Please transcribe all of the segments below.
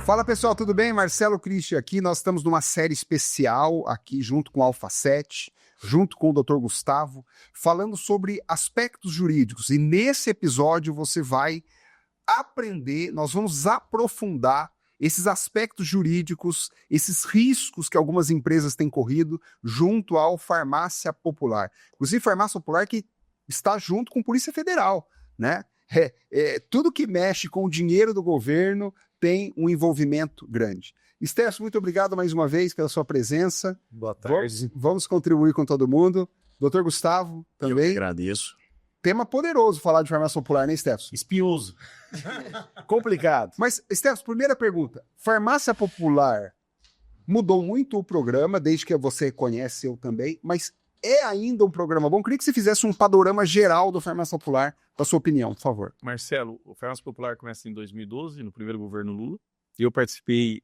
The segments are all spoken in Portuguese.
Fala pessoal, tudo bem? Marcelo Christian aqui. Nós estamos numa série especial aqui junto com o Alpha 7, junto com o Dr. Gustavo, falando sobre aspectos jurídicos. E nesse episódio você vai aprender, nós vamos aprofundar esses aspectos jurídicos, esses riscos que algumas empresas têm corrido junto ao Farmácia Popular. Inclusive, Farmácia Popular que está junto com a Polícia Federal, né? Tudo que mexe com o dinheiro do governo tem um envolvimento grande. Estécio, muito obrigado mais uma vez pela sua presença. Boa tarde. Vamos contribuir com todo mundo. Doutor Gustavo, também. Eu que agradeço. Tema poderoso falar de farmácia popular, né, Estécio? Espinhoso. Complicado. Mas, Estécio, primeira pergunta. Farmácia popular mudou muito o programa, desde que você conhece eu também, mas é ainda um programa bom? Eu queria que você fizesse um panorama geral do Farmácia Popular, da sua opinião, por favor. Marcelo, o Farmácia Popular começa em 2012, no primeiro governo Lula. Eu participei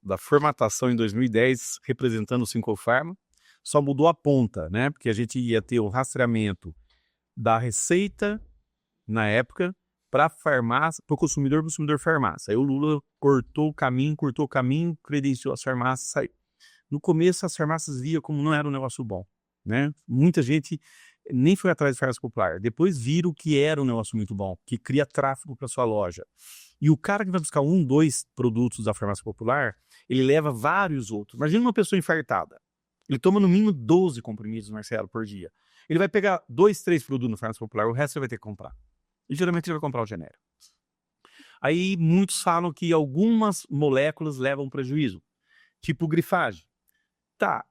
da formatação em 2010, representando o Sincofarma. Só mudou a ponta, né? Porque a gente ia ter o rastreamento da receita, na época, para farmácia, para o consumidor farmácia. Aí o Lula cortou o caminho, credenciou as farmácias, saiu. No começo, as farmácias via como não era um negócio bom, né? Muita gente nem foi atrás de farmácia popular. Depois viram que era um negócio muito bom, que cria tráfego para sua loja. E o cara que vai buscar 1, 2 produtos da farmácia popular, ele leva vários outros. Imagina uma pessoa infartada. Ele toma no mínimo 12 comprimidos, Marcelo, por dia. Ele vai pegar 2, 3 produtos na farmácia popular, o resto ele vai ter que comprar. E geralmente ele vai comprar o genérico. Aí muitos falam que algumas moléculas levam prejuízo, tipo grifagem. Tá,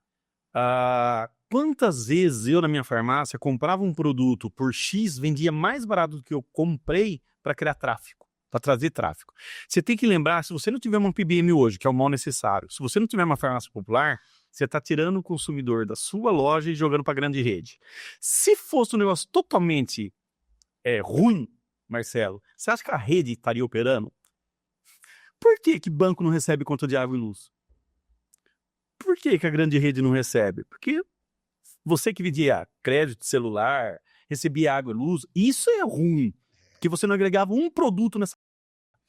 quantas vezes eu na minha farmácia comprava um produto por X, vendia mais barato do que eu comprei para criar tráfego, para trazer tráfego. Você tem que lembrar, se você não tiver uma PBM hoje, que é o mal necessário, se você não tiver uma farmácia popular, você está tirando o consumidor da sua loja e jogando para a grande rede. Se fosse um negócio totalmente ruim, Marcelo, você acha que a rede estaria operando? Por que banco não recebe conta de água e luz? Por que a grande rede não recebe? Porque você que vendia crédito celular, recebia água e luz, isso é ruim. Porque você não agregava um produto nessa.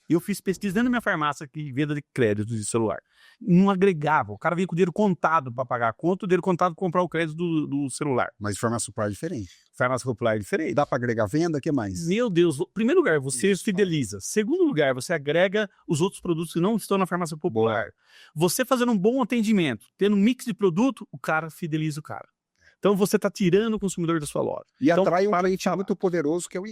Eu fiz pesquisa dentro da minha farmácia que venda de crédito de celular. Não agregava. O cara vinha com o dinheiro contado para pagar a conta, o dinheiro contado para comprar o crédito do celular. Mas farmácia popular é diferente. Farmácia popular é diferente. Dá para agregar venda? O que mais? Meu Deus. Primeiro lugar, você fideliza. Segundo lugar, você agrega os outros produtos que não estão na farmácia popular. Boa. Você fazendo um bom atendimento, tendo um mix de produto, o cara fideliza o cara. Então você está tirando o consumidor da sua loja. E então, atrai um cliente muito poderoso que é o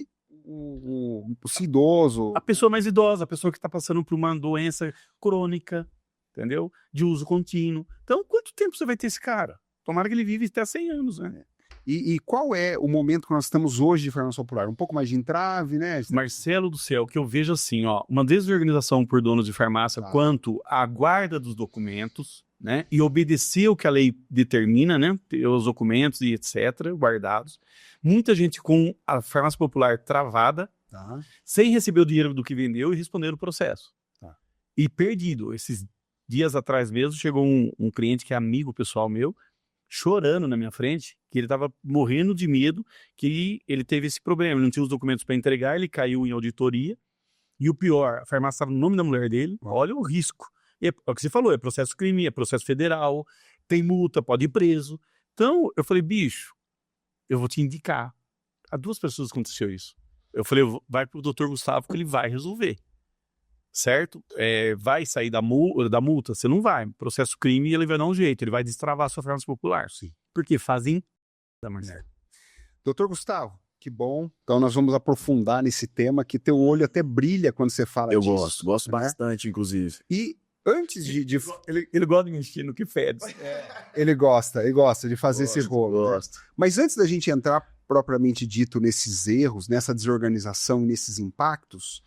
idoso. A pessoa mais idosa, a pessoa que está passando por uma doença crônica, entendeu? De uso contínuo. Então, quanto tempo você vai ter esse cara? Tomara que ele vive até 100 anos, né? E qual é o momento que nós estamos hoje de farmácia popular? Um pouco mais de entrave, né? Marcelo do céu, que eu vejo assim, ó, uma desorganização por donos de farmácia quanto à guarda dos documentos, né? E obedecer o que a lei determina, né? Ter os documentos e etc. guardados. Muita gente com a farmácia popular travada, sem receber o dinheiro do que vendeu e responder o processo. E perdido. Esses dias atrás mesmo, chegou um cliente que é amigo pessoal meu, chorando na minha frente, que ele estava morrendo de medo, que ele teve esse problema. Ele não tinha os documentos para entregar, ele caiu em auditoria. E o pior, a farmácia estava no nome da mulher dele. Olha o risco. E é o que você falou, é processo crime, é processo federal, tem multa, pode ir preso. Então, eu falei, bicho, eu vou te indicar. Há 2 pessoas aconteceu isso. Eu falei, vai pro Dr. Gustavo que ele vai resolver. Certo? Vai sair da multa? Você não vai. Processo crime, ele vai dar um jeito. Ele vai destravar a sua farmácia popular. Sim. Porque fazem... Doutor Gustavo, que bom. Então nós vamos aprofundar nesse tema, que teu olho até brilha quando você fala disso. Eu gosto bastante, inclusive. E antes de... Ele gosta de mexer no que fede. Ele gosta de fazer esse rolo. Né? Mas antes da gente entrar propriamente dito nesses erros, nessa desorganização, nesses impactos,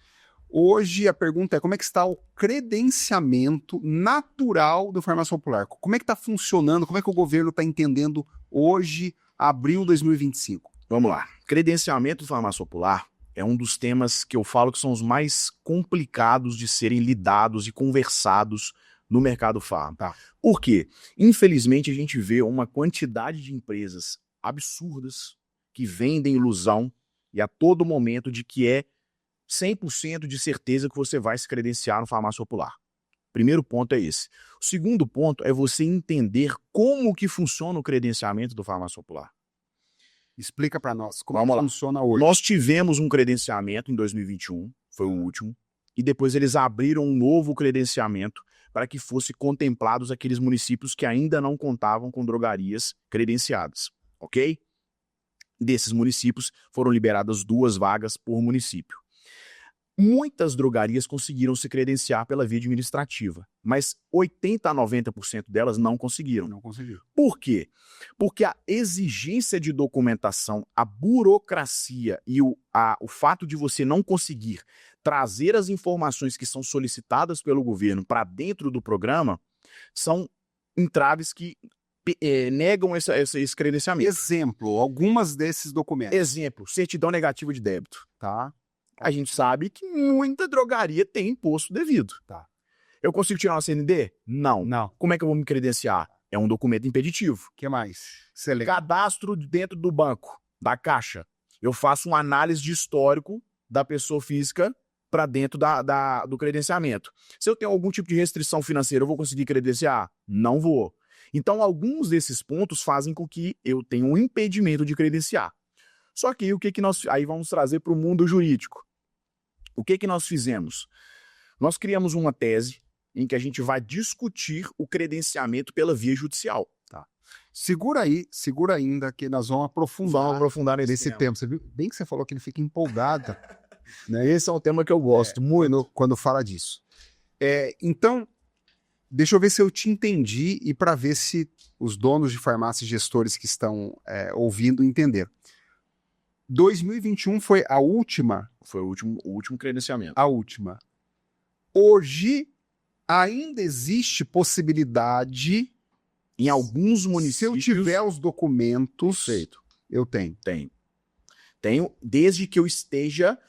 hoje a pergunta é como é que está o credenciamento natural do farmácia popular? Como é que está funcionando? Como é que o governo está entendendo hoje, abril de 2025? Vamos lá. Credenciamento do farmácia popular é um dos temas que eu falo que são os mais complicados de serem lidados e conversados no mercado farma. Por quê? Infelizmente a gente vê uma quantidade de empresas absurdas que vendem ilusão e a todo momento de que é 100% de certeza que você vai se credenciar no farmácia popular. Primeiro ponto é esse. O segundo ponto é você entender como que funciona o credenciamento do farmácia popular. Explica para nós como Vamos lá. funciona hoje. Nós tivemos um credenciamento em 2021, foi o último, e depois eles abriram um novo credenciamento para que fosse contemplados aqueles municípios que ainda não contavam com drogarias credenciadas, ok? Desses municípios foram liberadas 2 vagas por município. Muitas drogarias conseguiram se credenciar pela via administrativa, mas 80 a 90% delas não conseguiram. Não conseguiu. Por quê? Porque a exigência de documentação, a burocracia e o fato de você não conseguir trazer as informações que são solicitadas pelo governo para dentro do programa são entraves que negam esse credenciamento. Exemplo, algumas desses documentos. Exemplo, certidão negativa de débito. Tá? A gente sabe que muita drogaria tem imposto devido. Tá. Eu consigo tirar uma CND? Não. Não. Como é que eu vou me credenciar? É um documento impeditivo. O que mais? Excelente. Cadastro dentro do banco, da Caixa. Eu faço uma análise de histórico da pessoa física para dentro do credenciamento. Se eu tenho algum tipo de restrição financeira, eu vou conseguir credenciar? Não vou. Então, alguns desses pontos fazem com que eu tenha um impedimento de credenciar. Só que o que nós... Aí vamos trazer para o mundo jurídico. O que nós fizemos? Nós criamos uma tese em que a gente vai discutir o credenciamento pela via judicial. Tá. Segura ainda que nós vamos aprofundar nesse tema. Você viu bem que você falou que ele fica empolgado. Né? Esse é um tema que eu gosto muito. Quando fala disso. Então, deixa eu ver se eu te entendi e para ver se os donos de farmácia e gestores que estão ouvindo entenderam. 2021 foi a última? Foi o último credenciamento. A última. Hoje, ainda existe possibilidade... Em alguns municípios... Se eu tiver os documentos... Perfeito. Eu tenho. Tenho, desde que eu esteja,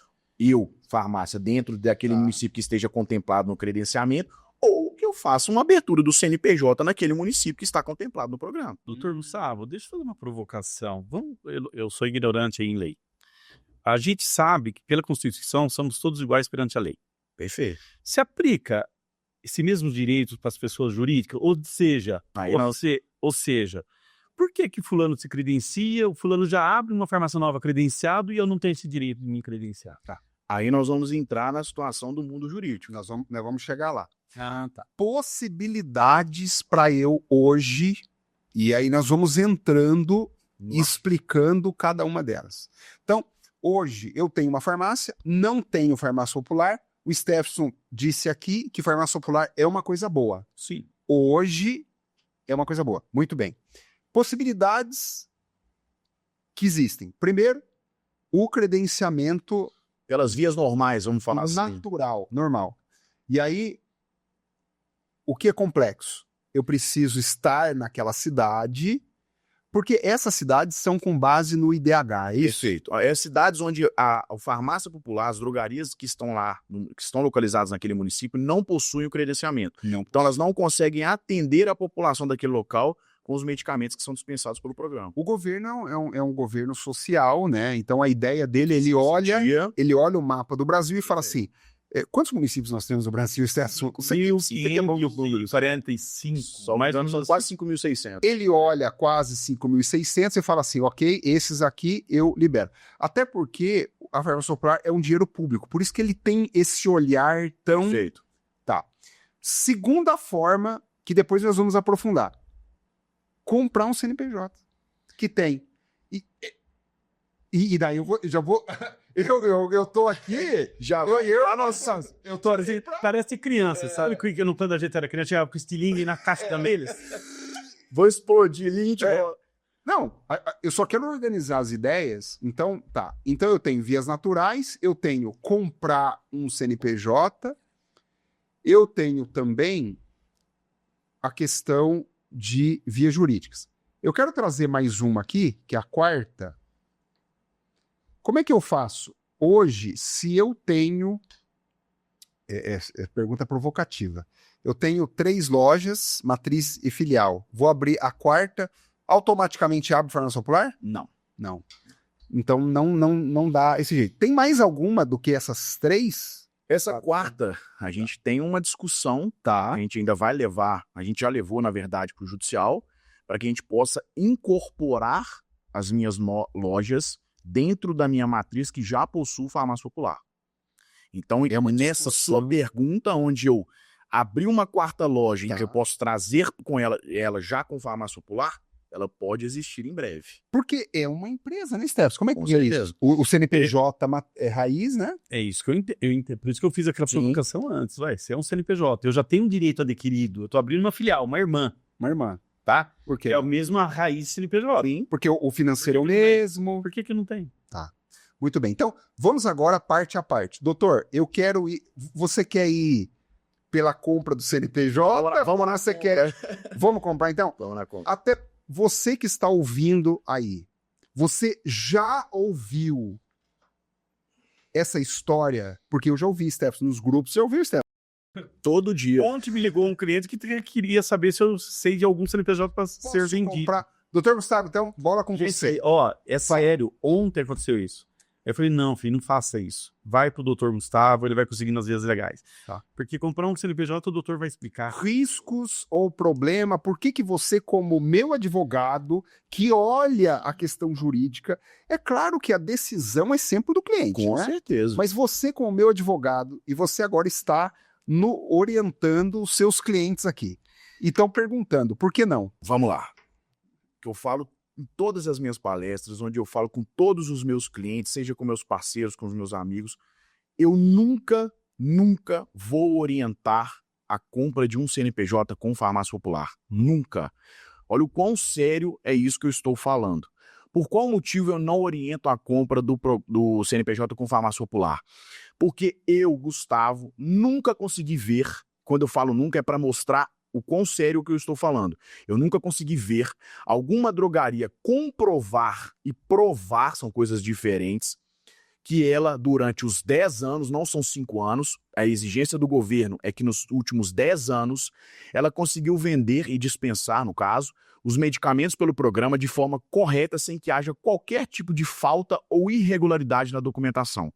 farmácia, dentro daquele município que esteja contemplado no credenciamento, ou que eu faça uma abertura do CNPJ naquele município que está contemplado no programa. Doutor Gustavo, deixa eu fazer uma provocação. Eu sou ignorante em lei. A gente sabe que, pela Constituição, somos todos iguais perante a lei. Perfeito. Se aplica esses mesmos direitos para as pessoas jurídicas, ou seja, por que fulano se credencia, o fulano já abre uma farmácia nova credenciado e eu não tenho esse direito de me credenciar? Tá. Aí nós vamos entrar na situação do mundo jurídico. Nós vamos chegar lá. Ah, tá. Possibilidades para eu hoje, e aí nós vamos entrando e explicando cada uma delas. Então, hoje eu tenho uma farmácia, não tenho farmácia popular. O Stefson disse aqui que farmácia popular é uma coisa boa. Sim. Hoje é uma coisa boa. Muito bem. Possibilidades que existem. Primeiro, o credenciamento... Pelas vias normais, vamos falar assim. Natural, normal. E aí, o que é complexo? Eu preciso estar naquela cidade, porque essas cidades são com base no IDH, é isso? Perfeito. É cidades onde a farmácia popular, as drogarias que estão lá, que estão localizadas naquele município, não possuem o credenciamento. Então elas não conseguem atender a população daquele local com os medicamentos que são dispensados pelo programa. O governo é um governo social, né? Então a ideia dele, ele olha o mapa do Brasil e fala assim, quantos municípios nós temos no Brasil? 1.545. Mais ou menos quase 5.600. Ele olha quase 5.600 e fala assim, ok, esses aqui eu libero. Até porque a farmácia popular é um dinheiro público, por isso que ele tem esse olhar tão... Perfeito. Tá. Segunda forma, que depois nós vamos aprofundar. Comprar um CNPJ, que tem. E daí eu tô aqui, Eu tô assim, parece criança, sabe? Que no plano da gente era criança, chegava com estilingue na caixa da deles. Vou explodir, linte. Não, eu só quero organizar as ideias, então tá. Então eu tenho vias naturais, eu tenho comprar um CNPJ, eu tenho também a questão de vias jurídicas. Eu quero trazer mais uma aqui, que é a quarta. Como é que eu faço hoje se eu tenho... pergunta provocativa. Eu tenho 3 lojas, matriz e filial. Vou abrir a quarta, automaticamente abre farmácia popular? Não. Então não dá esse jeito. Tem mais alguma do que essas 3? Essa quarta, a gente tem uma discussão, a gente ainda vai levar, a gente já levou, na verdade, para o judicial, para que a gente possa incorporar as minhas lojas dentro da minha matriz que já possui farmácia popular. Então, nessa sua pergunta, onde eu abri uma quarta loja em que eu posso trazer com ela já com farmácia popular, ela pode existir em breve. Porque é uma empresa, né, Stefan? Como é Com que é certeza. isso? O CNPJ é raiz, né? É isso que eu entendo. Por isso que eu fiz aquela provocação antes. Você é um CNPJ. Eu já tenho um direito adquirido. Eu tô abrindo uma filial, uma irmã. Uma irmã. Tá? Por quê? É a mesma raiz CNPJ. Sim, porque o financeiro é o mesmo. Por que não tem? Tá. Muito bem. Então, vamos agora parte a parte. Doutor, eu quero ir... Você quer ir pela compra do CNPJ? Vamos lá, Você quer... Vamos comprar, então? Vamos na compra. Até você que está ouvindo aí, você já ouviu essa história? Porque eu já ouvi, Stefan, nos grupos. Você ouviu, Stefan? Todo dia. Ontem me ligou um cliente que queria saber se eu sei de algum CNPJ para ser vendido. Comprar? Doutor Gustavo, então, bola com você. É sério, ontem aconteceu isso. Eu falei, não, filho, não faça isso. Vai pro doutor Gustavo, ele vai conseguir nas vias legais. Tá. Porque comprar um CNPJ, o doutor vai explicar. Riscos ou problema, por que você, como meu advogado, que olha a questão jurídica, é claro que a decisão é sempre do cliente, Com né? certeza. Mas você, como meu advogado, e você agora está orientando os seus clientes aqui. E estão perguntando, por que não? Vamos lá. Que eu falo em todas as minhas palestras, onde eu falo com todos os meus clientes, seja com meus parceiros, com os meus amigos, eu nunca vou orientar a compra de um CNPJ com farmácia popular. Nunca. Olha o quão sério é isso que eu estou falando. Por qual motivo eu não oriento a compra do CNPJ com farmácia popular? Porque eu, Gustavo, nunca consegui ver, quando eu falo nunca é para mostrar o quão sério que eu estou falando. Eu nunca consegui ver alguma drogaria comprovar e provar, são coisas diferentes, que ela, durante os 10 anos, não são 5 anos, a exigência do governo é que nos últimos 10 anos ela conseguiu vender e dispensar, no caso, os medicamentos pelo programa de forma correta, sem que haja qualquer tipo de falta ou irregularidade na documentação.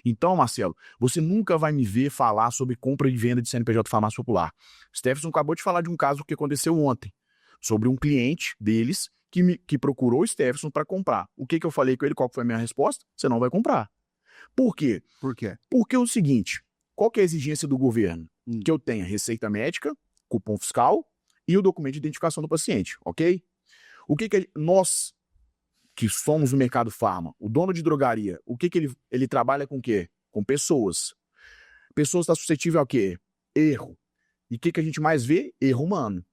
Então, Marcelo, você nunca vai me ver falar sobre compra e venda de CNPJ farmácia popular. Stefan acabou de falar de um caso que aconteceu ontem, sobre um cliente deles que procurou o Stefan para comprar. O que eu falei com ele? Qual foi a minha resposta? Você não vai comprar. Por quê? Por quê? Porque é o seguinte, qual que é a exigência do governo? Que eu tenha receita médica, cupom fiscal e o documento de identificação do paciente, ok? O que nós, que somos o mercado farma, o dono de drogaria, o que ele trabalha com o quê? Com pessoas. Pessoas estão suscetíveis ao quê? Erro. E o que a gente mais vê? Erro humano.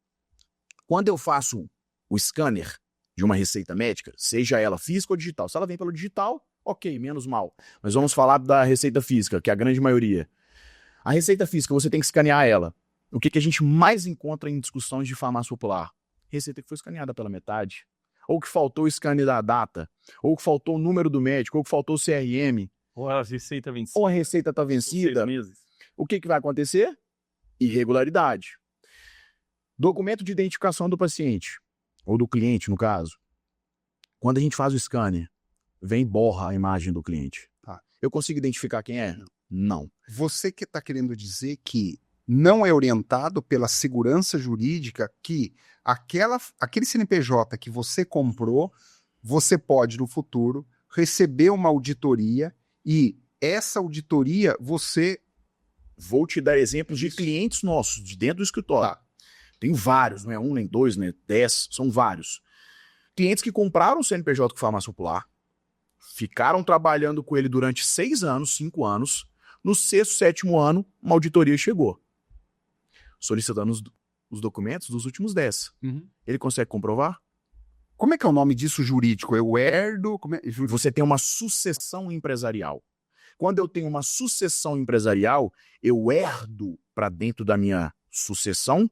Quando eu faço o scanner de uma receita médica, seja ela física ou digital, se ela vem pelo digital, ok, menos mal. Mas vamos falar da receita física, que é a grande maioria. A receita física, você tem que escanear ela. O que a gente mais encontra em discussões de farmácia popular? Receita que foi escaneada pela metade. Ou que faltou o scanner da data, ou que faltou o número do médico, ou que faltou o CRM. Ou a receita vencida. Ou a receita está vencida. 6 meses. O que vai acontecer? Irregularidade. Documento de identificação do paciente, ou do cliente, no caso. Quando a gente faz o scanner, vem e borra a imagem do cliente. Tá. Eu consigo identificar quem é? Não. Você que está querendo dizer que não é orientado pela segurança jurídica que aquele CNPJ que você comprou, você pode, no futuro, receber uma auditoria e essa auditoria você... Vou te dar exemplos de clientes nossos, de dentro do escritório. Tá. Tem vários, não é um, nem dois, nem 10, são vários. Clientes que compraram o CNPJ com farmácia popular, ficaram trabalhando com ele durante 6 anos, 5 anos, no 6º, 7º ano, uma auditoria chegou, solicitando os documentos dos últimos 10. Ele consegue comprovar? Como é que é o nome disso jurídico? Eu herdo? Você tem uma sucessão empresarial. Quando eu tenho uma sucessão empresarial, eu herdo para dentro da minha sucessão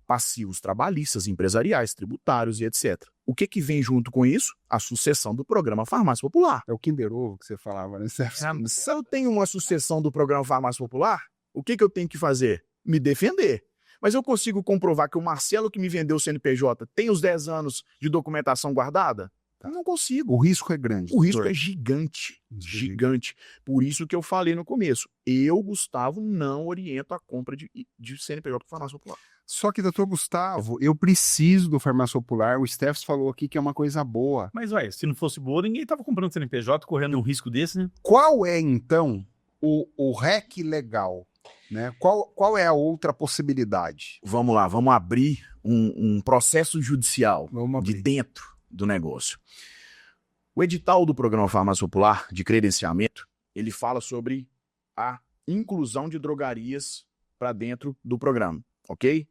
passivos trabalhistas, empresariais, tributários e etc. O que vem junto com isso? A sucessão do programa Farmácia Popular. É o Kinder Ovo que você falava, né? Se eu tenho uma sucessão do programa Farmácia Popular, o que eu tenho que fazer? Me defender. Mas eu consigo comprovar que o Marcelo que me vendeu o CNPJ tem os 10 anos de documentação guardada? Não consigo. O risco é grande. O risco doutor. é gigante, gigante. Por isso que eu falei no começo. Eu, Gustavo, não oriento a compra de CNPJ para farmácia popular. Só que, doutor Gustavo, eu preciso do farmácia popular. O Steffs falou aqui que é uma coisa boa. Mas, ué, se não fosse boa, ninguém tava comprando CNPJ, correndo um risco desse, né? Qual é, então, o REC legal? Né? Qual é a outra possibilidade? Vamos lá, vamos abrir um processo judicial Vamos de abrir. dentro do negócio. O edital do Programa Farmácia Popular de credenciamento, ele fala sobre a inclusão de drogarias para dentro do programa, ok?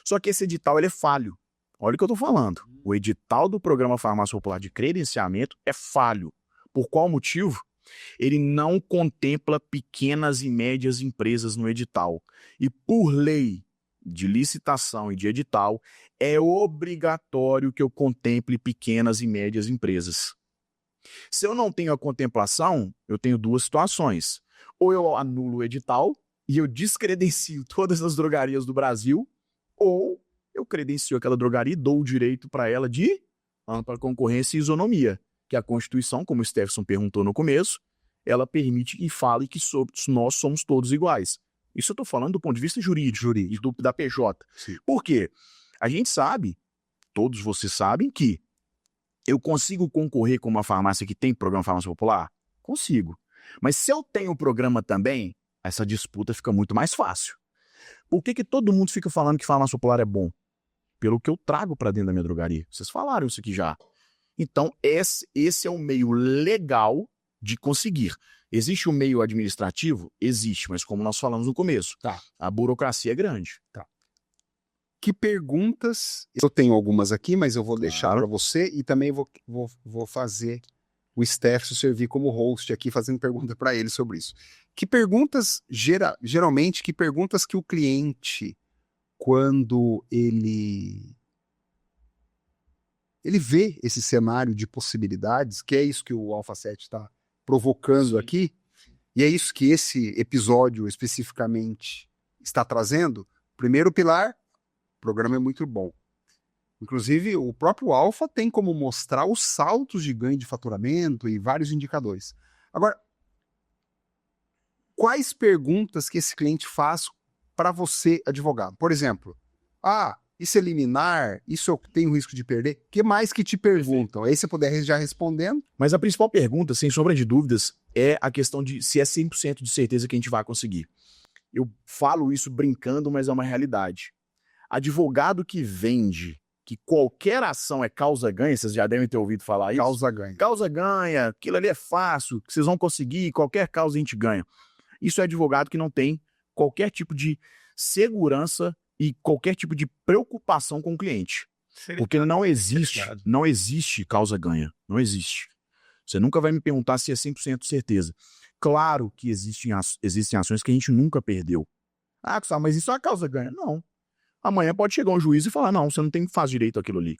Só que esse edital ele é falho. Olha o que eu estou falando. O edital do Programa Farmácia Popular de credenciamento é falho. Por qual motivo? Ele não contempla pequenas e médias empresas no edital. E por lei de licitação e de edital, é obrigatório que eu contemple pequenas e médias empresas. Se eu não tenho a contemplação, eu tenho duas situações. Ou eu anulo o edital e eu descredencio todas as drogarias do Brasil, ou eu credencio aquela drogaria e dou o direito para ela de ampla concorrência e isonomia, que a Constituição, como o Steffson perguntou no começo, ela permite e fale que nós somos todos iguais. Isso eu estou falando do ponto de vista jurídico. E da PJ. Sim. Por quê? A gente sabe, todos vocês sabem, que eu consigo concorrer com uma farmácia que tem programa Farmácia Popular? Consigo. Mas se eu tenho o programa também, essa disputa fica muito mais fácil. Por que todo mundo fica falando que farmácia popular é bom? Pelo que eu trago para dentro da minha drogaria. Vocês falaram isso aqui já. Então, esse é um meio legal de conseguir. Existe um meio administrativo? Existe, mas como nós falamos no começo, a burocracia é grande. Que perguntas... Eu tenho algumas aqui, mas eu vou deixar para você e também vou fazer o Steffson servir como host aqui, fazendo pergunta para ele sobre isso. Que perguntas, geralmente, que perguntas que o cliente, quando ele vê esse cenário de possibilidades, que é isso que o Alpha 7 está provocando aqui, e é isso que esse episódio especificamente está trazendo. Primeiro pilar, o programa é muito bom. Inclusive, o próprio Alpha tem como mostrar os saltos de ganho de faturamento e vários indicadores. Agora, quais perguntas que esse cliente faz para você, advogado? Por exemplo, isso é liminar, isso eu tenho risco de perder? O que mais que te perguntam? Aí você puder já respondendo. Mas a principal pergunta, sem sombra de dúvidas, é a questão de se é 100% de certeza que a gente vai conseguir. Eu falo isso brincando, mas é uma realidade. Advogado que vende que qualquer ação é causa-ganha, vocês já devem ter ouvido falar isso. Causa-ganha. Causa-ganha, aquilo ali é fácil, que vocês vão conseguir, qualquer causa a gente ganha. Isso é advogado que não tem qualquer tipo de segurança e qualquer tipo de preocupação com o cliente. Porque não existe causa-ganha. Não existe. Você nunca vai me perguntar se é 100% certeza. Claro que existem ações que a gente nunca perdeu. Gustavo, mas isso é a causa-ganha? Não. Amanhã pode chegar um juiz e falar, não, você não tem que fazer direito àquilo ali.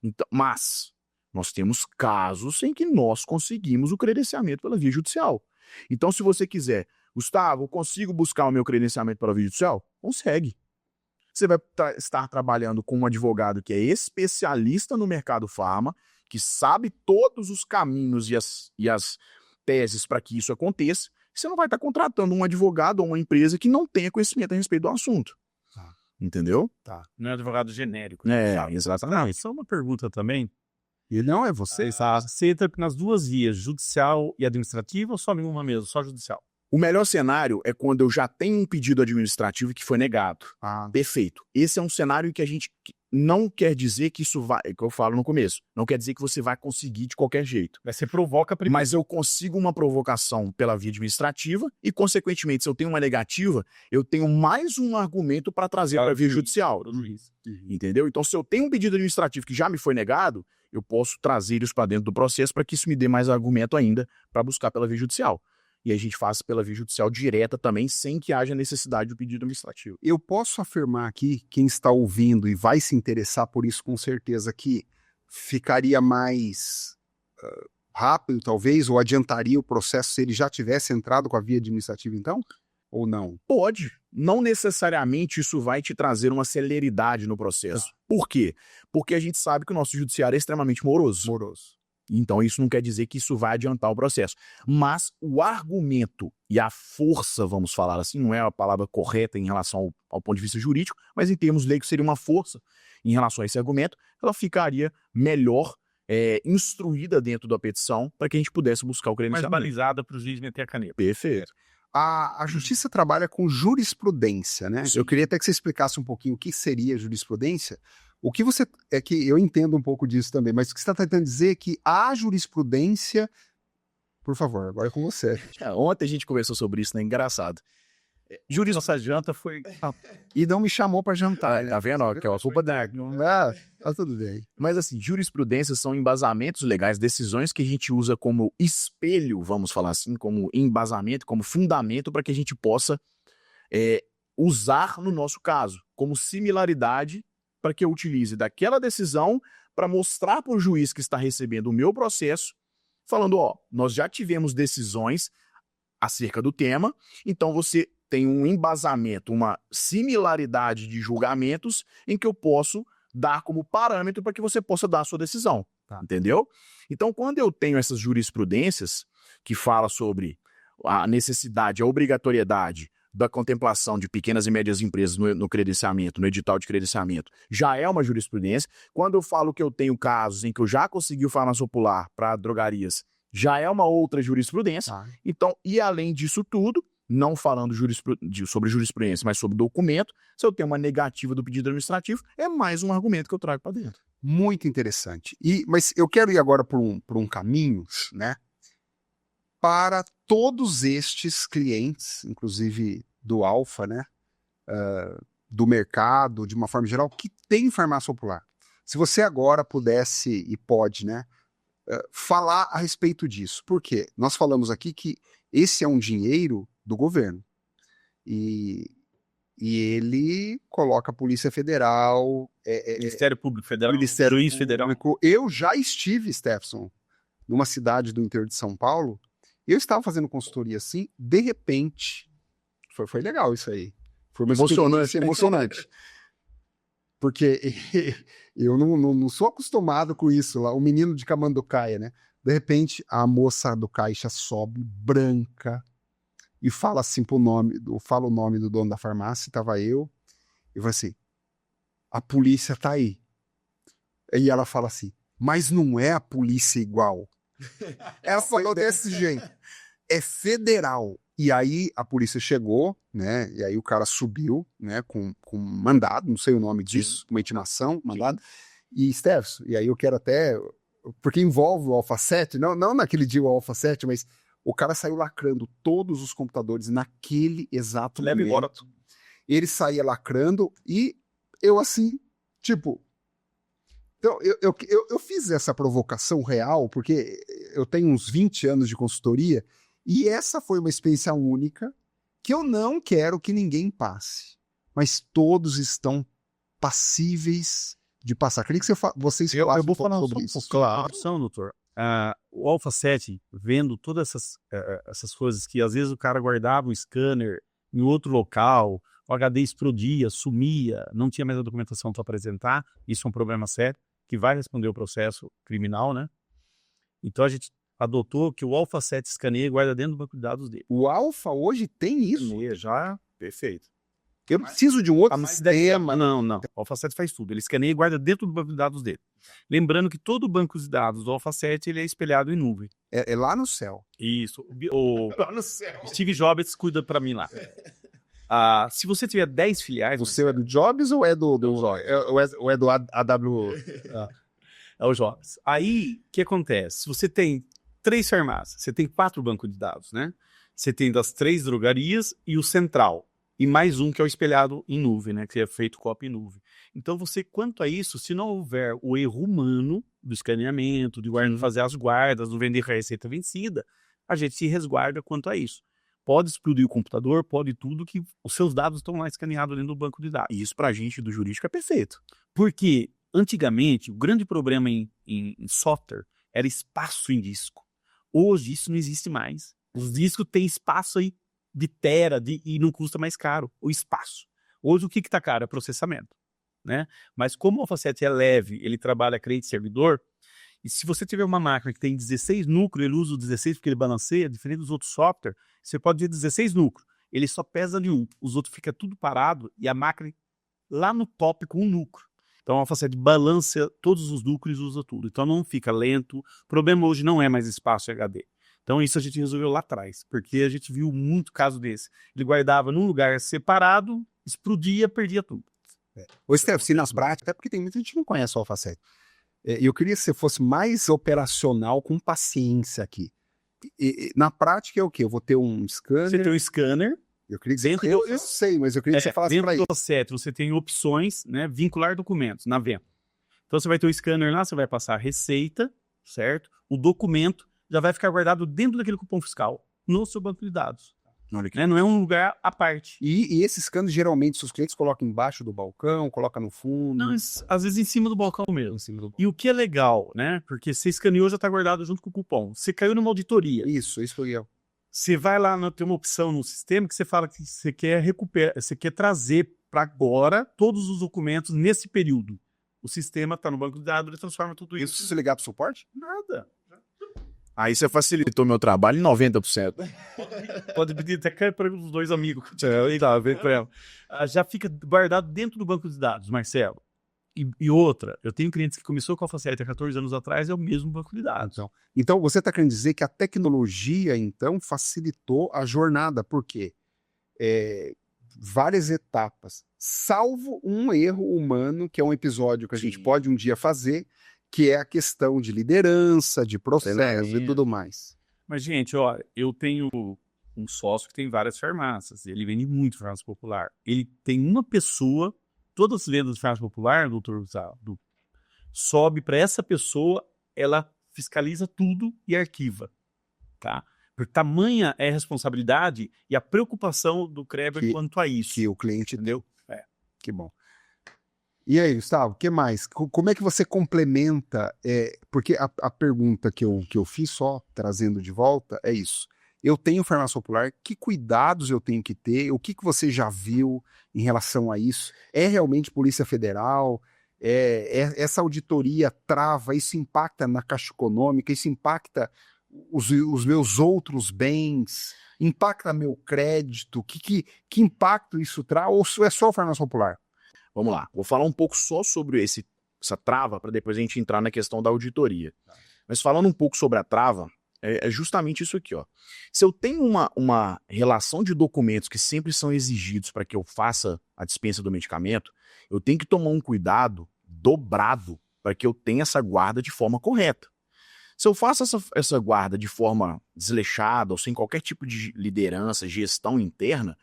Então, mas nós temos casos em que nós conseguimos o credenciamento pela via judicial. Então, se você quiser, Gustavo, eu consigo buscar o meu credenciamento pela via judicial? Consegue. Você vai estar trabalhando com um advogado que é especialista no mercado farma, que sabe todos os caminhos e as teses para que isso aconteça. Você não vai estar contratando um advogado ou uma empresa que não tenha conhecimento a respeito do assunto. Entendeu? Não é advogado genérico. Exatamente. Só uma pergunta também. E não é você? Você entra nas duas vias, judicial e administrativa, ou só nenhuma mesmo, só judicial? O melhor cenário é quando eu já tenho um pedido administrativo que foi negado. Perfeito. Esse é um cenário que a gente não quer dizer que isso vai, que eu falo no começo, não quer dizer que você vai conseguir de qualquer jeito. Você provoca primeiro. Mas eu consigo uma provocação pela via administrativa e, consequentemente, se eu tenho uma negativa, eu tenho mais um argumento para trazer para a via judicial. Entendeu? Então, se eu tenho um pedido administrativo que já me foi negado, eu posso trazer isso para dentro do processo para que isso me dê mais argumento ainda para buscar pela via judicial. E a gente faz pela via judicial direta também, sem que haja necessidade do pedido administrativo. Eu posso afirmar aqui, quem está ouvindo e vai se interessar por isso com certeza, que ficaria mais rápido, talvez, ou adiantaria o processo se ele já tivesse entrado com a via administrativa, então? Ou não? Pode. Não necessariamente isso vai te trazer uma celeridade no processo. Por quê? Porque a gente sabe que o nosso judiciário é extremamente moroso. Então isso não quer dizer que isso vai adiantar o processo. Mas o argumento e a força, vamos falar assim, não é a palavra correta em relação ao ponto de vista jurídico, mas em termos leigos seria uma força em relação a esse argumento, ela ficaria melhor instruída dentro da petição para que a gente pudesse buscar o Mais credenciamento. balizada para o juiz meter a caneta. Perfeito. A justiça trabalha com jurisprudência, né? Sim. Eu queria até que você explicasse um pouquinho o que seria jurisprudência. O que você... É que eu entendo um pouco disso também, mas o que você está tentando dizer é que a jurisprudência... Por favor, agora é com você. Ontem a gente conversou sobre isso, né? Engraçado. Nossa janta foi... E não me chamou para jantar, né? Tá vendo? Ó, que é a culpa da... Ah, tá tudo bem. Mas assim, jurisprudências são embasamentos legais, decisões que a gente usa como espelho, vamos falar assim, como embasamento, como fundamento para que a gente possa usar no nosso caso, como similaridade para que eu utilize daquela decisão para mostrar para o juiz que está recebendo o meu processo, falando, ó, nós já tivemos decisões acerca do tema, então você tem um embasamento, uma similaridade de julgamentos em que eu posso dar como parâmetro para que você possa dar a sua decisão, entendeu? Então, quando eu tenho essas jurisprudências que falam sobre a necessidade, a obrigatoriedade da contemplação de pequenas e médias empresas no credenciamento, no edital de credenciamento, já é uma jurisprudência. Quando eu falo que eu tenho casos em que eu já consegui o farmácia popular para drogarias, já é uma outra jurisprudência. Então, e além disso tudo, não falando sobre jurisprudência, mas sobre documento, se eu tenho uma negativa do pedido administrativo, é mais um argumento que eu trago para dentro. Muito interessante. Mas eu quero ir agora por um caminho, né? Para todos estes clientes, inclusive do Alfa, né? Do mercado, de uma forma geral, que tem farmácia popular. Se você agora pudesse e pode, né? Falar a respeito disso. Por quê? Nós falamos aqui que esse é um dinheiro do governo. E ele coloca a Polícia Federal... Ministério Público Federal, Ministério Juiz Federal. Público. Eu já estive, Stefson, numa cidade do interior de São Paulo, eu estava fazendo consultoria assim, de repente, foi legal isso aí. Foi uma experiência emocionante. Porque eu não sou acostumado com isso lá, o menino de Camanducaia, né? De repente, a moça do caixa sobe, branca, e fala assim fala o nome do dono da farmácia, tava eu, e vai assim, a polícia tá aí. E ela fala assim, mas não é a polícia igual. Ela falou desse jeito, é federal. E aí a polícia chegou, né? E aí o cara subiu, né? Com mandado, não sei o nome disso, uma intimação, mandado. E Stefson, e aí eu quero até, porque envolve o Alfa 7, não naquele dia o Alfa 7, mas o cara saiu lacrando todos os computadores naquele exato momento. Leva embora. Ele saía lacrando e eu assim, tipo... Então, eu fiz essa provocação real, porque eu tenho uns 20 anos de consultoria, e essa foi uma experiência única que eu não quero que ninguém passe. Mas todos estão passíveis de passar. Queria que vocês falassem eu vou falar sobre isso. Claro. Opção, doutor. O Alfa 7, vendo todas essas coisas que às vezes o cara guardava um scanner em outro local, o HD explodia, sumia, não tinha mais a documentação para apresentar, isso é um problema sério, que vai responder o processo criminal, né? Então a gente adotou que o Alfa 7 escaneia e guarda dentro do banco de dados dele. O Alfa hoje tem isso? Escaneia já, perfeito. Eu não preciso de um outro sistema. Não. O Alfa 7 faz tudo. Ele escaneia e guarda dentro do banco de dados dele. Lembrando que todo banco de dados do Alfa 7 ele é espelhado em nuvem. É lá no céu. Isso. Lá no céu. Steve Jobs cuida para mim lá. Se você tiver 10 filiais... O seu é do Jobs ou é do AW? É o Jobs. Aí, o que acontece? Se você tem 3 farmácias, você tem 4 bancos de dados, né? Você tem das 3 drogarias e o central. E mais um que é o espelhado em nuvem, né? Que é feito cópia em nuvem. Então, você, quanto a isso, se não houver o erro humano do escaneamento, de fazer as guardas, do vender com a receita vencida, a gente se resguarda quanto a isso. Pode explodir o computador, pode tudo, que os seus dados estão lá escaneados dentro do banco de dados. E isso pra gente do jurídico é perfeito. Porque, antigamente, o grande problema em software era espaço em disco. Hoje, isso não existe mais. Os discos têm espaço aí de tera e não custa mais caro o espaço. Hoje o que está caro? É processamento, né? Mas como o Alpha-7 é leve, ele trabalha cliente-servidor, e se você tiver uma máquina que tem 16 núcleos, ele usa o 16 porque ele balanceia, diferente dos outros softwares, você pode ter 16 núcleos, ele só pesa de um, os outros fica tudo parado e a máquina lá no top com um núcleo. Então a Alpha-7 balanceia todos os núcleos e usa tudo. Então não fica lento. O problema hoje não é mais espaço HD. Então isso a gente resolveu lá atrás, porque a gente viu muito caso desse. Ele guardava num lugar separado, explodia, perdia tudo. Ô, Steph, se nas práticas, até porque tem muita gente que não conhece o Alpha-7. Eu queria que você fosse mais operacional, com paciência aqui. Na prática é o quê? Eu vou ter um scanner... Você tem um scanner. Eu queria que eu sei, mas eu queria que você falasse para isso. Dentro do Alpha-7 você tem opções, né? Vincular documentos na venda. Então você vai ter o scanner lá, você vai passar a receita, certo? O documento já vai ficar guardado dentro daquele cupom fiscal, no seu banco de dados. Né? Não é um lugar à parte. E esse scanner, geralmente, seus clientes colocam embaixo do balcão, colocam no fundo? Não, às vezes em cima do balcão mesmo. E o que é legal, né? Porque você escaneou, já está guardado junto com o cupom. Você caiu numa auditoria. Isso foi eu. Você vai lá, tem uma opção no sistema que você fala que você quer recuperar, você quer trazer para agora todos os documentos nesse período. O sistema está no banco de dados, ele transforma tudo isso. Eu preciso ligar para o suporte? Nada. Aí você facilitou meu trabalho em 90%. Pode pedir até para os dois amigos. Já fica guardado dentro do banco de dados, Marcelo. E outra, eu tenho clientes que começou com a Alpha-7 há 14 anos atrás, é o mesmo banco de dados. Então você está querendo dizer que a tecnologia, então, facilitou a jornada. Por quê? Várias etapas, salvo um erro humano, que é um episódio que a gente pode um dia fazer, que é a questão de liderança, de processo e tudo mais. Mas, gente, ó, eu tenho um sócio que tem várias farmácias, ele vende muito farmácia popular. Ele tem uma pessoa, todas as vendas de farmácia popular, doutor Gustavo, sobe para essa pessoa, ela fiscaliza tudo e arquiva, tá? Porque tamanha é a responsabilidade e a preocupação do Kreber quanto a isso. Que o cliente deu. Que bom. E aí, Gustavo, o que mais? Como é que você complementa? Porque a pergunta que eu fiz, só trazendo de volta, é isso. Eu tenho farmácia popular, que cuidados eu tenho que ter? O que você já viu em relação a isso? É realmente Polícia Federal? Essa auditoria trava, isso impacta na Caixa Econômica, isso impacta os meus outros bens, impacta meu crédito? Que impacto isso traz? Ou é só farmácia popular? Vamos lá, vou falar um pouco só sobre essa trava, para depois a gente entrar na questão da auditoria. Mas falando um pouco sobre a trava, é justamente isso aqui, ó. Se eu tenho uma relação de documentos que sempre são exigidos para que eu faça a dispensa do medicamento, eu tenho que tomar um cuidado dobrado para que eu tenha essa guarda de forma correta. Se eu faço essa guarda de forma desleixada ou sem qualquer tipo de liderança, gestão interna,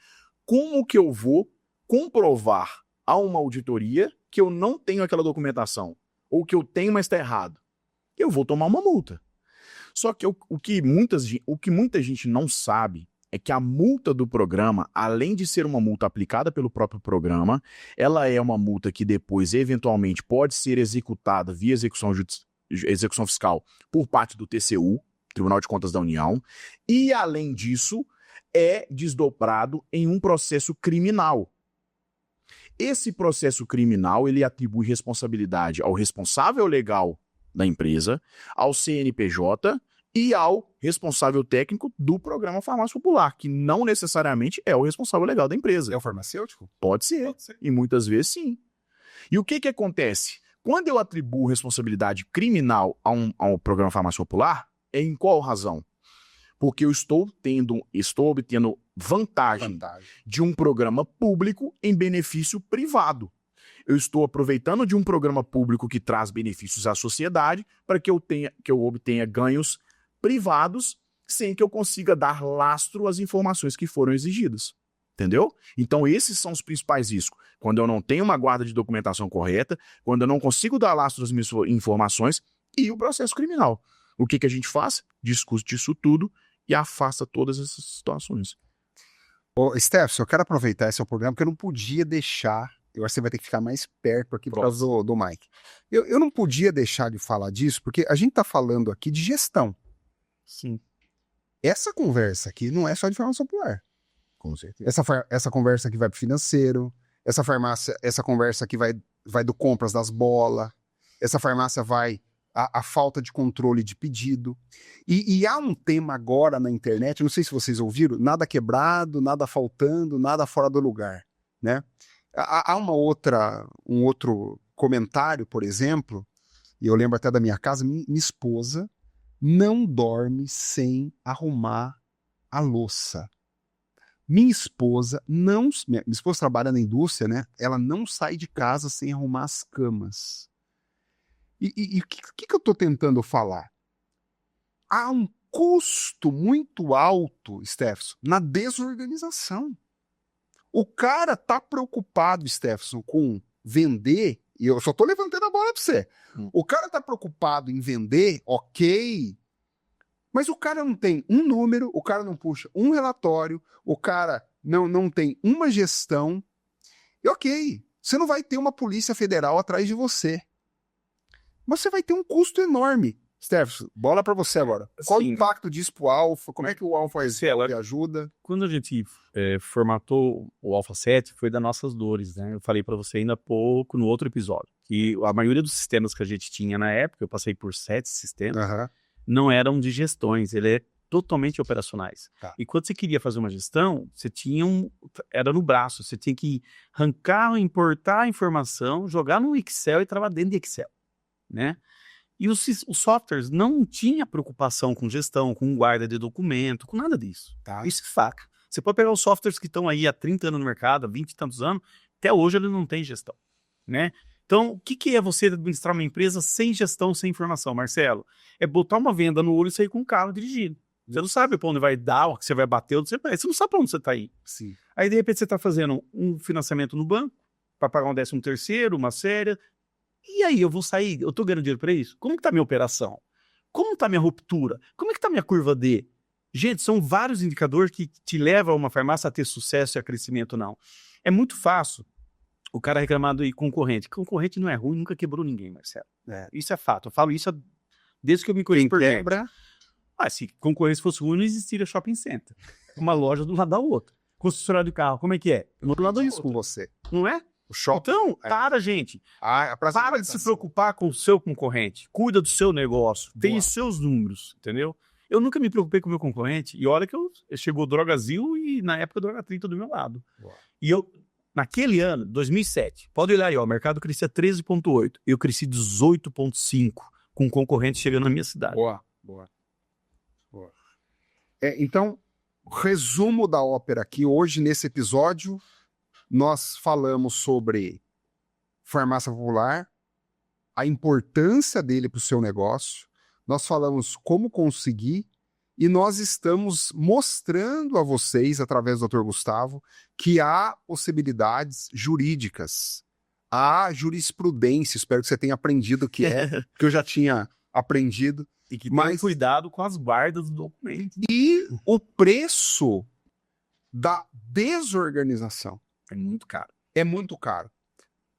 como que eu vou comprovar a uma auditoria que eu não tenho aquela documentação, ou que eu tenho, mas está errado? Eu vou tomar uma multa. Só que o que muita gente não sabe é que a multa do programa, além de ser uma multa aplicada pelo próprio programa, ela é uma multa que depois, eventualmente, pode ser executada via execução fiscal por parte do TCU, Tribunal de Contas da União, e, além disso, é desdobrado em um processo criminal. Esse processo criminal, ele atribui responsabilidade ao responsável legal da empresa, ao CNPJ e ao responsável técnico do programa Farmácia Popular, que não necessariamente é o responsável legal da empresa. É o farmacêutico? Pode ser. E muitas vezes sim. E o que acontece? Quando eu atribuo responsabilidade criminal ao programa Farmácia Popular, é em qual razão? Porque eu estou obtendo vantagem de um programa público em benefício privado. Eu estou aproveitando de um programa público que traz benefícios à sociedade para que eu obtenha ganhos privados sem que eu consiga dar lastro às informações que foram exigidas. Entendeu? Então esses são os principais riscos. Quando eu não tenho uma guarda de documentação correta, quando eu não consigo dar lastro às minhas informações e o processo criminal. O que a gente faz? Discute isso tudo e afasta todas essas situações. Ô, Steph, eu quero aproveitar esse programa porque eu não podia deixar. Eu acho que você vai ter que ficar mais perto aqui por causa do Mike. Eu não podia deixar de falar disso porque a gente está falando aqui de gestão. Sim. Essa conversa aqui não é só de farmácia popular. Com certeza. Essa conversa aqui vai pro financeiro, essa conversa aqui vai do compras das bolas, essa farmácia vai a falta de controle de pedido. E há um tema agora na internet, não sei se vocês ouviram, nada quebrado, nada faltando, nada fora do lugar, né? Há um outro comentário, por exemplo, e eu lembro até da minha casa, minha esposa não dorme sem arrumar a louça. Minha esposa trabalha na indústria, né? Ela não sai de casa sem arrumar as camas. E o que eu estou tentando falar? Há um custo muito alto, Stefson, na desorganização. O cara tá preocupado, Stefson, com vender, e eu só tô levantando a bola para você. O cara tá preocupado em vender, ok, mas o cara não tem um número, o cara não puxa um relatório, o cara não tem uma gestão, e ok, você não vai ter uma polícia federal atrás de você. Mas você vai ter um custo enorme. Stefson, bola para você agora. Qual o impacto disso pro Alpha? Como é que o Alpha ajuda? Quando a gente formatou o Alpha 7, foi das nossas dores, né? Eu falei para você ainda há pouco no outro episódio, que a maioria dos sistemas que a gente tinha na época, eu passei por 7 sistemas, não eram de gestões, ele é totalmente operacionais. Tá. E quando você queria fazer uma gestão, você tinha era no braço, você tinha que arrancar, importar a informação, jogar no Excel e trabalhar dentro de Excel, né? E os softwares não tinham preocupação com gestão, com guarda de documento, com nada disso. Tá. Isso é fato. Você pode pegar os softwares que estão aí há 30 anos no mercado, há 20 e tantos anos, até hoje ele não tem gestão, né? Então, o que é você administrar uma empresa sem gestão, sem informação, Marcelo? É botar uma venda no olho e sair com um carro dirigindo. Você não sabe para onde vai dar, o que você vai bater, onde você vai. Você não sabe para onde você está indo. Sim. Aí, de repente, você está fazendo um financiamento no banco, para pagar um 13º, uma série. E aí, eu vou sair, eu tô ganhando dinheiro para isso? Como que tá a minha operação? Como tá a minha ruptura? Como é que tá a minha curva D? Gente, são vários indicadores que te levam a uma farmácia a ter sucesso e a crescimento, não. É muito fácil o cara reclamar do concorrente. Concorrente não é ruim, nunca quebrou ninguém, Marcelo. Isso é fato. Eu falo isso desde que eu me conheço por dentro. Se concorrência fosse ruim, não existiria shopping center. Uma loja do lado da outra. Concessionário de carro, como é que é? Eu não isso com você. Não é? O shopping. Então, para, gente. Para de se preocupar com o seu concorrente. Cuida do seu negócio. Tem os seus números, entendeu? Eu nunca me preocupei com o meu concorrente. E olha que chegou Drogazil e, na época, Droga 30 do meu lado. Boa. E eu, naquele ano, 2007, pode olhar aí, ó, o mercado crescia 13,8. Eu cresci 18,5 com concorrente chegando na minha cidade. Boa. Então, resumo da ópera aqui. Hoje, nesse episódio, nós falamos sobre farmácia popular, a importância dele para o seu negócio, nós falamos como conseguir e nós estamos mostrando a vocês, através do Dr. Gustavo, que há possibilidades jurídicas, há jurisprudência, espero que você tenha aprendido que eu já tinha aprendido. E que tenha cuidado com as guardas do documento. E o preço da desorganização. É muito caro. É muito caro.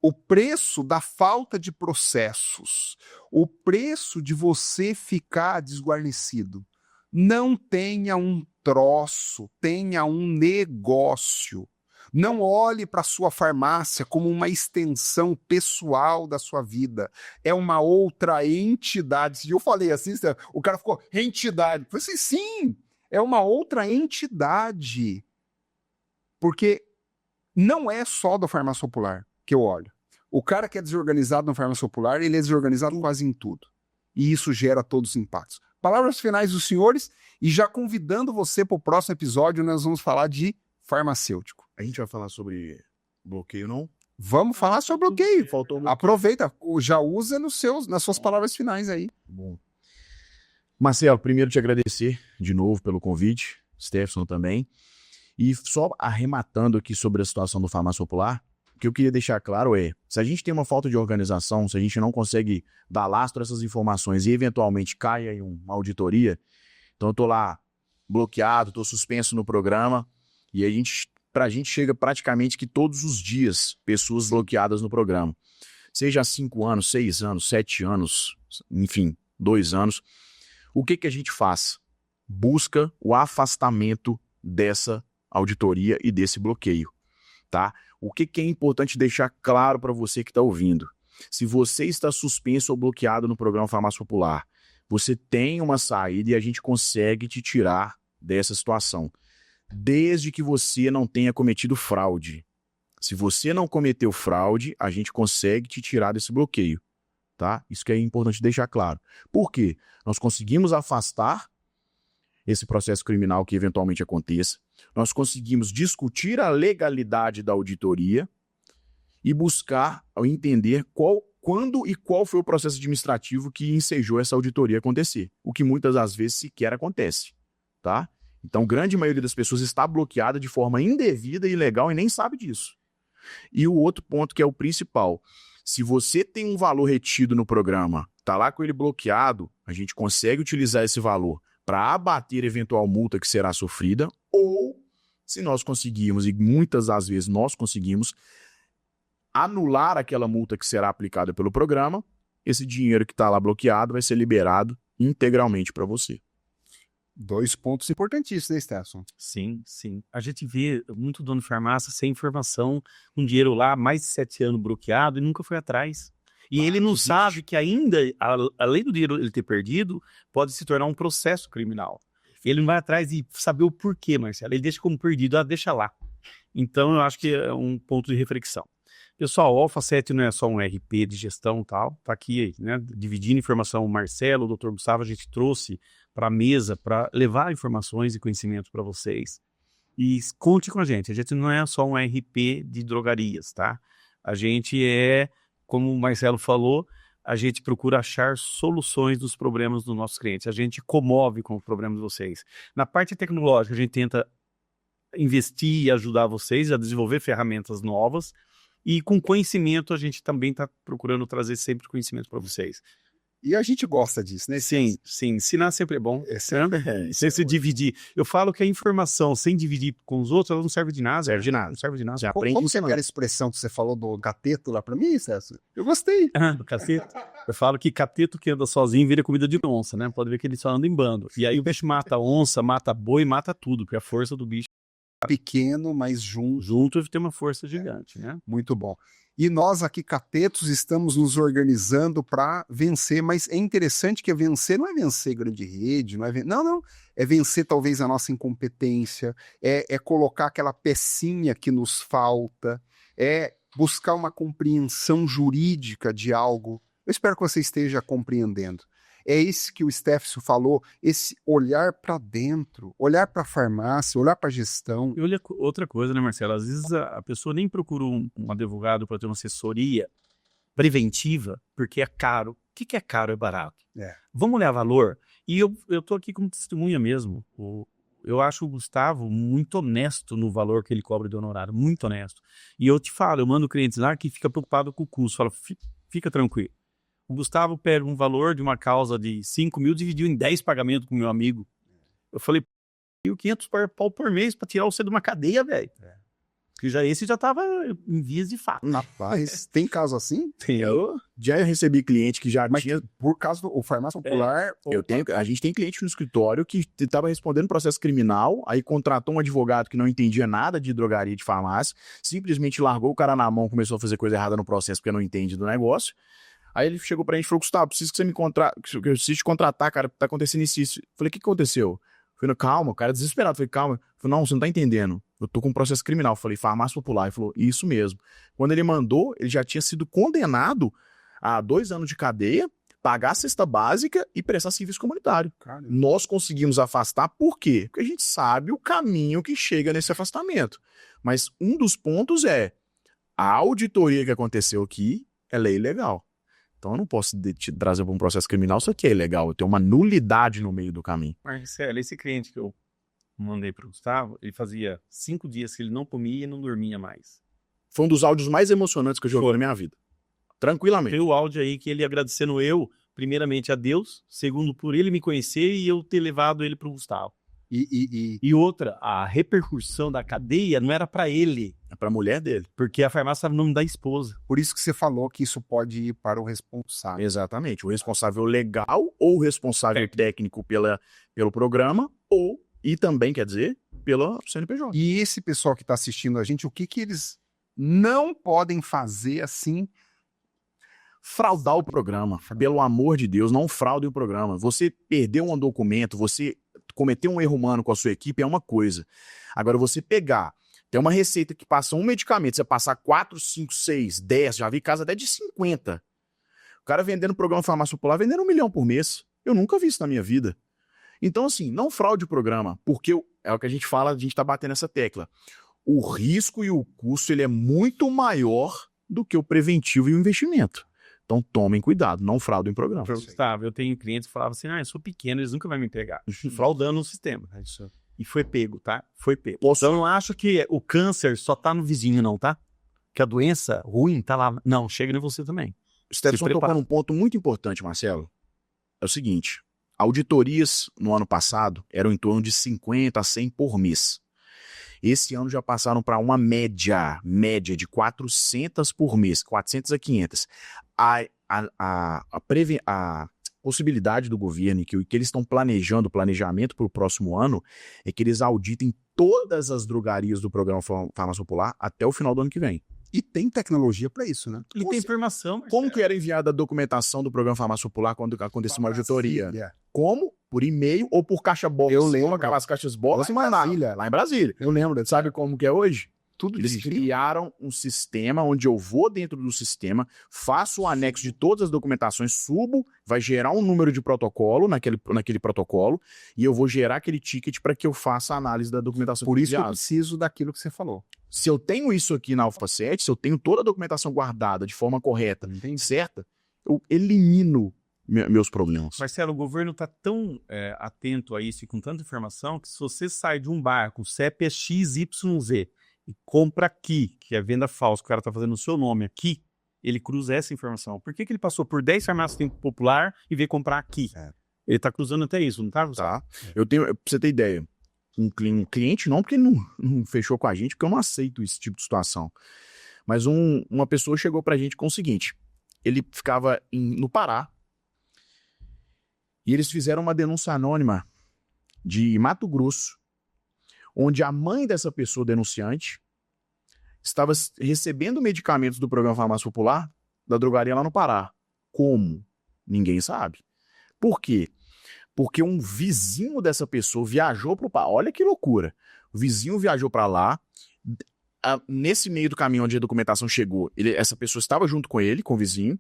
O preço da falta de processos, o preço de você ficar desguarnecido. Não tenha um troço, tenha um negócio. Não olhe para a sua farmácia como uma extensão pessoal da sua vida. É uma outra entidade. E eu falei assim, o cara ficou, entidade. Eu falei assim, sim, é uma outra entidade. Porque não é só da farmácia popular que eu olho. O cara que é desorganizado na farmácia popular, ele é desorganizado quase em tudo. E isso gera todos os impactos. Palavras finais dos senhores, e já convidando você para o próximo episódio, nós vamos falar de farmacêutico. A gente vai falar sobre bloqueio, não? Vamos falar sobre bloqueio. Faltou bloqueio. Aproveita, já usa nas suas palavras finais aí. Bom. Marcelo, primeiro te agradecer de novo pelo convite, Stefson também. E só arrematando aqui sobre a situação do farmácia popular, o que eu queria deixar claro é, se a gente tem uma falta de organização, se a gente não consegue dar lastro a essas informações e eventualmente caia em uma auditoria, então eu tô lá bloqueado, tô suspenso no programa, e pra gente chega praticamente que todos os dias pessoas bloqueadas no programa. Seja há 5 anos, 6 anos, 7 anos, enfim, 2 anos. O que a gente faz? Busca o afastamento dessa auditoria e desse bloqueio, tá? O que é importante deixar claro para você que está ouvindo? Se você está suspenso ou bloqueado no programa Farmácia Popular, você tem uma saída e a gente consegue te tirar dessa situação, desde que você não tenha cometido fraude. Se você não cometeu fraude, a gente consegue te tirar desse bloqueio, tá? Isso que é importante deixar claro. Por quê? Nós conseguimos afastar esse processo criminal que eventualmente aconteça, nós conseguimos discutir a legalidade da auditoria e buscar entender quando e qual foi o processo administrativo que ensejou essa auditoria acontecer, o que muitas das vezes sequer acontece, tá? Então, grande maioria das pessoas está bloqueada de forma indevida e ilegal e nem sabe disso. E o outro ponto que é o principal, se você tem um valor retido no programa, tá lá com ele bloqueado, a gente consegue utilizar esse valor para abater eventual multa que será sofrida, ou se nós conseguirmos, e muitas das vezes nós conseguimos, anular aquela multa que será aplicada pelo programa, esse dinheiro que está lá bloqueado vai ser liberado integralmente para você. 2 pontos importantíssimos, né, Stetson? Sim, sim. A gente vê muito dono de farmácia sem informação, um dinheiro lá, mais de 7 anos bloqueado e nunca foi atrás. E ele não sabe que ainda, além do dinheiro ele ter perdido, pode se tornar um processo criminal. Ele não vai atrás e saber o porquê, Marcelo. Ele deixa como perdido, deixa lá. Então, eu acho que é um ponto de reflexão. Pessoal, o Alpha 7 não é só um RP de gestão e tal, tá aqui, né, dividindo informação. O Marcelo, o Dr. Gustavo, a gente trouxe para a mesa para levar informações e conhecimentos para vocês. E conte com a gente não é só um RP de drogarias, tá? A gente como o Marcelo falou, a gente procura achar soluções dos problemas dos nossos clientes. A gente comove com os problemas de vocês. Na parte tecnológica, a gente tenta investir e ajudar vocês a desenvolver ferramentas novas. E com conhecimento, a gente também está procurando trazer sempre conhecimento para vocês. E a gente gosta disso, né? Sim. Ensinar sempre é bom. Sem se dividir. Eu falo que a informação, sem dividir com os outros, ela não serve de nada. Não serve de nada. Já Como você não era a expressão que você falou do cateto lá para mim, César? Eu gostei. Do cateto. Eu falo que cateto que anda sozinho vira comida de onça, né? Pode ver que ele só anda em bando. E aí o bicho mata onça, mata boi, mata tudo, porque a força do bicho pequeno, mas junto tem uma força gigante, né? Muito bom. E nós aqui, catetos, estamos nos organizando para vencer, mas é interessante que vencer não é vencer grande rede, não, é vencer talvez a nossa incompetência, é colocar aquela pecinha que nos falta, é buscar uma compreensão jurídica de algo. Eu espero que você esteja compreendendo. É isso que o Stefson falou, esse olhar para dentro, olhar para a farmácia, olhar para a gestão. E olha outra coisa, né, Marcelo? Às vezes a pessoa nem procura um advogado para ter uma assessoria preventiva, porque é caro. O que é caro é barato. Vamos olhar valor? E eu tô aqui como testemunha mesmo. Eu acho o Gustavo muito honesto no valor que ele cobra de honorário, muito honesto. E eu te falo, eu mando clientes lá que fica preocupado com o custo. Falo, fica tranquilo. O Gustavo pega um valor de uma causa de 5 mil, dividiu em 10 pagamentos com o meu amigo. Eu falei, 1.500 pau por mês pra tirar você de uma cadeia, velho. Porque esse já tava em vias de fato. Rapaz, tem caso assim? Tem. Eu já recebi cliente que já Mas tinha... por causa do Farmácia Popular... A gente tem cliente no escritório que estava respondendo processo criminal, aí contratou um advogado que não entendia nada de drogaria, de farmácia, simplesmente largou o cara na mão, começou a fazer coisa errada no processo porque não entende do negócio. Aí ele chegou pra gente e falou, Gustavo, preciso que você eu preciso te contratar, cara, tá acontecendo isso. Falei, o que aconteceu? Falei, calma, o cara desesperado. Falei, calma. Falei, não, você não tá entendendo. Eu tô com um processo criminal. Falei, Farmácia Popular. Ele falou, isso mesmo. Quando ele mandou, ele já tinha sido condenado a 2 anos de cadeia, pagar a cesta básica e prestar serviço comunitário. Caramba. Nós conseguimos afastar, por quê? Porque a gente sabe o caminho que chega nesse afastamento. Mas um dos pontos é, a auditoria que aconteceu aqui, ela é ilegal. Então eu não posso te trazer para um processo criminal, isso aqui é ilegal, eu tenho uma nulidade no meio do caminho. Marcelo, esse cliente que eu mandei para o Gustavo, ele fazia 5 dias que ele não comia e não dormia mais. Foi um dos áudios mais emocionantes que eu já ouvi na minha vida. Tranquilamente. Tem o áudio aí que ele agradecendo primeiramente a Deus, segundo por ele me conhecer e eu ter levado ele para o Gustavo. E outra, a repercussão da cadeia não era para ele. É para a mulher dele. Porque a farmácia estava no nome da esposa. Por isso que você falou que isso pode ir para o responsável. Exatamente. O responsável legal ou o responsável técnico pelo programa, e também, quer dizer, pela CNPJ. E esse pessoal que está assistindo a gente, o que eles não podem fazer assim? Fraudar o programa. Pelo amor de Deus, não fraude o programa. Você perdeu um documento, você cometeu um erro humano com a sua equipe é uma coisa. Agora, você pegar, tem uma receita que passa um medicamento, você passar 4, 5, 6, 10, já vi casa até de 50. O cara vendendo programa Farmácia Popular, vendendo 1 milhão por mês. Eu nunca vi isso na minha vida. Então, assim, não fraude o programa, porque é o que a gente fala, a gente tá batendo essa tecla. O risco e o custo, ele é muito maior do que o preventivo e o investimento. Então, tomem cuidado, não fraudem o programa. Gustavo, eu tenho clientes que falavam assim, eu sou pequeno, eles nunca vão me pegar. Fraudando o sistema. E foi pego, tá? Foi pego. Então, eu não acho que o câncer só tá no vizinho, não, tá? Que a doença ruim tá lá. Não, chega em você também. O Stetson tocou num ponto muito importante, Marcelo. É o seguinte, auditorias no ano passado eram em torno de 50 a 100 por mês. Esse ano já passaram para uma média de 400 por mês, 400 a 500. A possibilidade do governo, que eles estão planejando, o planejamento para o próximo ano, é que eles auditem todas as drogarias do programa Farmácia Popular até o final do ano que vem. E tem tecnologia para isso, né? E tem informação. Como que era enviada a documentação do programa Farmácia Popular quando acontecia uma auditoria? Como? Por e-mail ou por caixa box? Eu lembro. Aquelas caixas box lá em Brasília. Eu lembro. Sabe como que é hoje? Tudo Eles criaram um sistema onde eu vou dentro do sistema, faço o anexo de todas as documentações, subo, vai gerar um número de protocolo naquele protocolo e eu vou gerar aquele ticket para que eu faça a análise da documentação. Por isso eu preciso daquilo que você falou. Se eu tenho isso aqui na Alpha 7, se eu tenho toda a documentação guardada de forma correta, certa, eu elimino meus problemas. Marcelo, o governo está tão atento a isso e com tanta informação que se você sai de um bar com CEP XYZ e compra aqui, que é venda falsa, o cara está fazendo o seu nome aqui, ele cruza essa informação. Por que ele passou por 10 farmácias Tempo Popular e veio comprar aqui? Ele está cruzando até isso, não está? Tá. Eu tenho, pra você ter ideia, um cliente não, porque ele não fechou com a gente, porque eu não aceito esse tipo de situação. Mas uma pessoa chegou pra gente com o seguinte, ele ficava no Pará, e eles fizeram uma denúncia anônima de Mato Grosso, onde a mãe dessa pessoa denunciante estava recebendo medicamentos do programa Farmácia Popular da drogaria lá no Pará. Como? Ninguém sabe. Por quê? Porque um vizinho dessa pessoa viajou para o Pará. Olha que loucura. O vizinho viajou para lá. Nesse meio do caminho onde a documentação chegou, essa pessoa estava junto com ele, com o vizinho.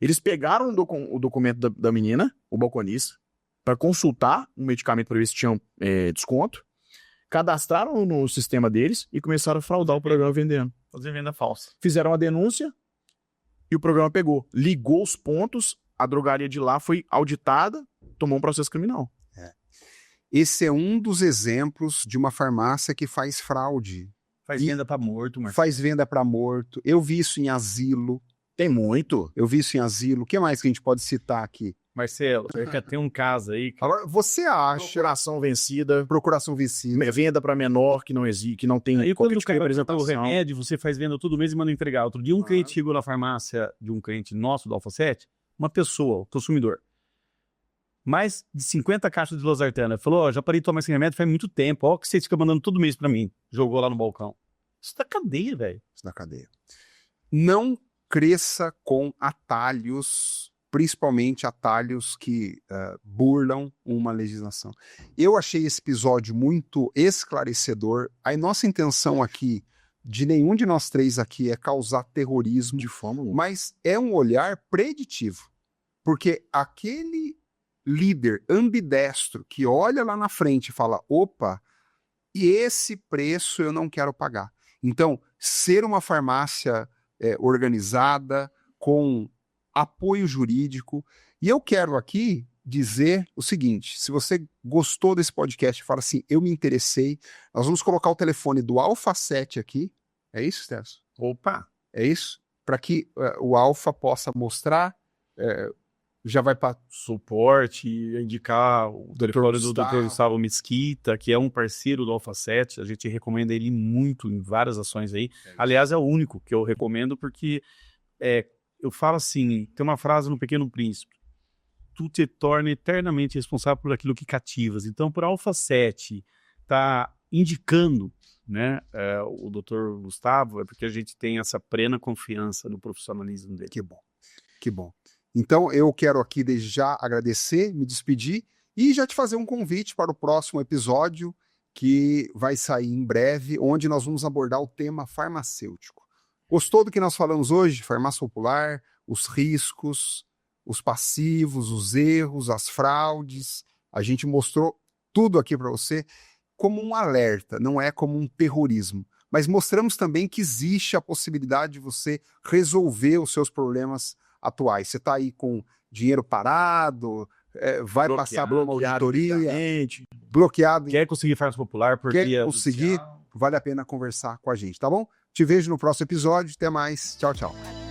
Eles pegaram o documento da menina, o balconista, para consultar um medicamento para ver se tinham desconto. Cadastraram no sistema deles e começaram a fraudar o programa vendendo. Fazer venda falsa. Fizeram a denúncia e o programa pegou. Ligou os pontos, a drogaria de lá foi auditada, tomou um processo criminal. Esse é um dos exemplos de uma farmácia que faz fraude. Faz venda para morto, Marcelo. Faz venda para morto. Eu vi isso em asilo. Tem muito. Eu vi isso em asilo. O que mais que a gente pode citar aqui? Marcelo, tem um caso aí. Agora, você acha... Procuração vencida. Procuração vencida. Venda para menor que não existe, que não tem... Aí quando o cara, por exemplo, o remédio, você faz venda todo mês e manda entregar. Outro dia um cliente chegou na farmácia de um cliente nosso do Alpha 7, uma pessoa, o consumidor, mais de 50 caixas de losartana. Falou, já parei de tomar esse remédio faz muito tempo. Ó, que vocês ficam mandando todo mês para mim. Jogou lá no balcão. Isso da cadeia, velho. Isso da cadeia. Não cresça com atalhos, principalmente atalhos que burlam uma legislação. Eu achei esse episódio muito esclarecedor. A nossa intenção aqui, de nenhum de nós três aqui, é causar terrorismo, de forma alguma, mas é um olhar preditivo. Porque aquele líder ambidestro que olha lá na frente e fala, opa, e esse preço eu não quero pagar. Então, ser uma farmácia organizada, com apoio jurídico. E eu quero aqui dizer o seguinte, se você gostou desse podcast e fala assim, eu me interessei, nós vamos colocar o telefone do Alpha 7 aqui. É isso, Stetson? Opa! É isso? Para que o Alpha possa mostrar, já vai para suporte, indicar o telefone do Dr. Gustavo Mesquita, que é um parceiro do Alpha 7, a gente recomenda ele muito em várias ações aí. Aliás, é o único que eu recomendo porque eu falo assim, tem uma frase no Pequeno Príncipe, tu te torna eternamente responsável por aquilo que cativas. Então, por Alpha 7 tá indicando, né, o doutor Gustavo, é porque a gente tem essa plena confiança no profissionalismo dele. Que bom, que bom. Então, eu quero aqui desde já agradecer, me despedir e já te fazer um convite para o próximo episódio que vai sair em breve, onde nós vamos abordar o tema farmacêutico. Gostou do que nós falamos hoje? Farmácia popular, os riscos, os passivos, os erros, as fraudes. A gente mostrou tudo aqui para você como um alerta, não é como um terrorismo. Mas mostramos também que existe a possibilidade de você resolver os seus problemas atuais. Você está aí com dinheiro parado, vai passar por uma auditoria, bloqueado. Quer conseguir farmácia popular por Quer via conseguir, judicial? vale a pena conversar com a gente, tá bom? Te vejo no próximo episódio. Até mais. Tchau, tchau.